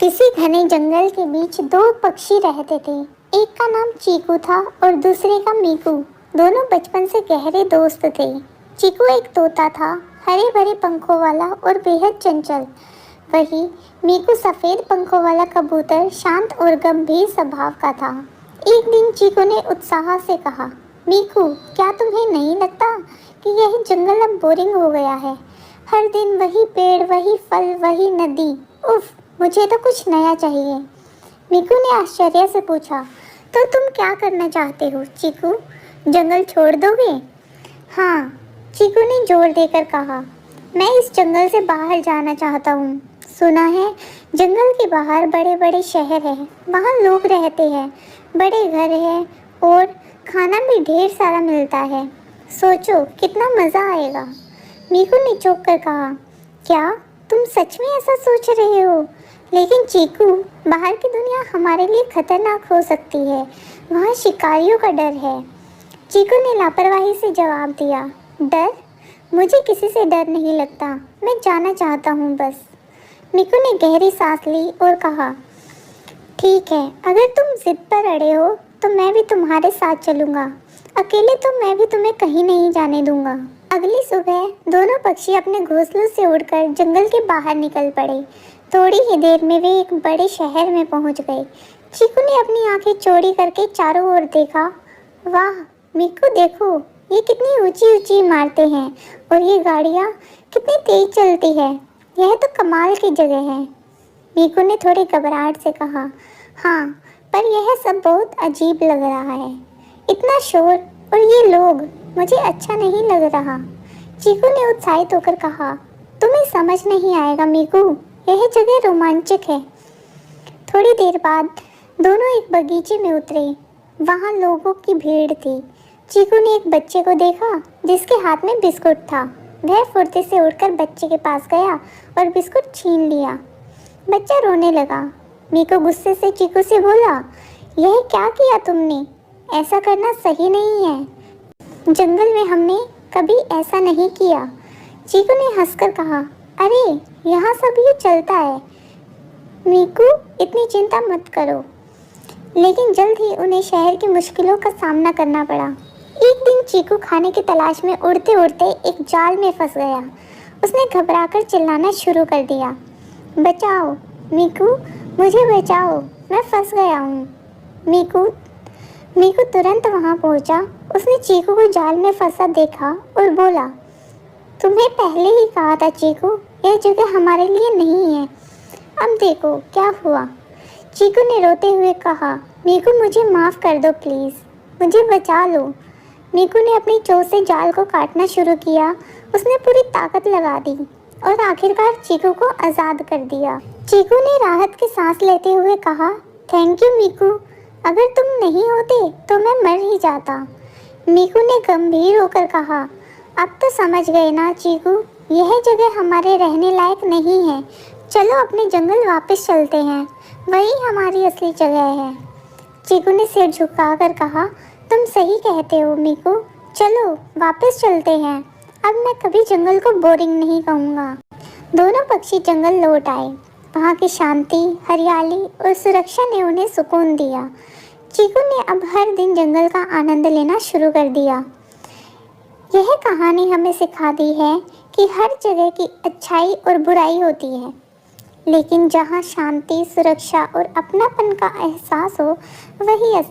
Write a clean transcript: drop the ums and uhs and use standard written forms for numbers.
किसी घने जंगल के बीच दो पक्षी रहते थे। एक का नाम चीकू था और दूसरे का मीकू। दोनों बचपन से गहरे दोस्त थे। चीकू एक तोता था, हरे भरे पंखों वाला और बेहद चंचल। वही मीकू सफेद पंखों वाला कबूतर, शांत और गंभीर स्वभाव का था। एक दिन चीकू ने उत्साह से कहा, मीकू, क्या तुम्हें नहीं लगता कि यह जंगल अब बोरिंग हो गया है? हर दिन वही पेड़, वही फल, वही नदी। उफ, मुझे तो कुछ नया चाहिए। मीकू ने आश्चर्य से पूछा, तो तुम क्या करना चाहते हो चीकू? जंगल छोड़ दोगे? हाँ, चीकू ने जोर देकर कहा, मैं इस जंगल से बाहर जाना चाहता हूँ। सुना है जंगल के बाहर बड़े बड़े शहर हैं, वहाँ लोग रहते हैं, बड़े घर हैं और खाना भी ढेर सारा मिलता है। सोचो कितना मज़ा आएगा। मीकू ने चौंक कर कहा, क्या तुम सच में ऐसा सोच रहे हो? लेकिन चीकू, बाहर की दुनिया हमारे लिए खतरनाक हो सकती है। वहाँ शिकारियों का डर है। चीकू ने लापरवाही से जवाब दिया, डर? मुझे किसी से डर नहीं लगता, मैं जाना चाहता हूँ बस। मीकू ने गहरी सांस ली और कहा, ठीक है, अगर तुम जिद पर अड़े हो तो मैं भी तुम्हारे साथ चलूँगा। अकेले तो मैं भी तुम्हें कहीं नहीं जाने दूँगा। अगली सुबह दोनों पक्षी अपने घोंसलों से उड़कर जंगल के बाहर निकल पड़े। थोड़ी ही देर में वे एक बड़े शहर में पहुंच गए। चीकू ने अपनी आंखें चौड़ी करके चारों ओर देखा। वाह मीकू, देखो ये कितनी ऊंची ऊंची इमारतें हैं और ये गाड़ियाँ कितनी तेज चलती है। यह तो कमाल की जगह है। मीकू ने थोड़ी घबराहट से कहा, हाँ, पर यह सब बहुत अजीब लग रहा है। इतना शोर और ये लोग, मुझे अच्छा नहीं लग रहा। चीकू ने उत्साहित होकर कहा, तुम्हें समझ नहीं आएगा मीकू, यह जगह रोमांचक है। थोड़ी देर बाद दोनों एक बगीचे में उतरे। वहाँ लोगों की भीड़ थी। चीकू ने एक बच्चे को देखा जिसके हाथ में बिस्कुट था। वह फुर्ती से उड़कर बच्चे के पास गया और बिस्कुट छीन लिया। बच्चा रोने लगा। मीकू गुस्से से चीकू से बोला, यह क्या किया तुमने? ऐसा करना सही नहीं है। जंगल में हमने कभी ऐसा नहीं किया। चीकू ने हंसकर कहा, अरे यहाँ सब ये चलता है। मीकू, इतनी चिंता मत करो। लेकिन जल्द ही उन्हें शहर की मुश्किलों का सामना करना पड़ा। एक दिन चीकू खाने की तलाश में उड़ते उड़ते एक जाल में फंस गया। उसने घबराकर चिल्लाना शुरू कर दिया, बचाओ मीकू, मुझे बचाओ, मैं फंस गया हूँ। मीकू तुरंत वहाँ पहुँचा। उसने चीकू को जाल में फंसा देखा और बोला, तुम्हें पहले ही कहा था चीकू, यह जगह हमारे लिए नहीं है। अब देखो क्या हुआ। चीकू ने रोते हुए कहा, मीकू मुझे माफ़ कर दो प्लीज़, मुझे बचा लो। मीकू ने अपनी चोंच से जाल को काटना शुरू किया। उसने पूरी ताकत लगा दी और आखिरकार चीकू को आज़ाद कर दिया। चीकू ने राहत की सांस लेते हुए कहा, थैंक यू मीकू, अगर तुम नहीं होते तो मैं मर ही जाता। मीकू ने गंभीर होकर कहा, अब तो समझ गए ना चीकू, यह जगह हमारे रहने लायक नहीं है। चलो अपने जंगल वापस चलते हैं, वही हमारी असली जगह है। चीकू ने सिर झुकाकर कहा, तुम सही कहते हो मीकू, चलो वापस चलते हैं। अब मैं कभी जंगल को बोरिंग नहीं कहूँगा। दोनों पक्षी जंगल लौट आए। वहाँ की शांति, हरियाली और सुरक्षा ने उन्हें सुकून दिया। चीकू ने अब हर दिन जंगल का आनंद लेना शुरू कर दिया। यह कहानी हमें सिखाती है कि हर जगह की अच्छाई और बुराई होती है, लेकिन जहाँ शांति, सुरक्षा और अपनापन का एहसास हो, वही असली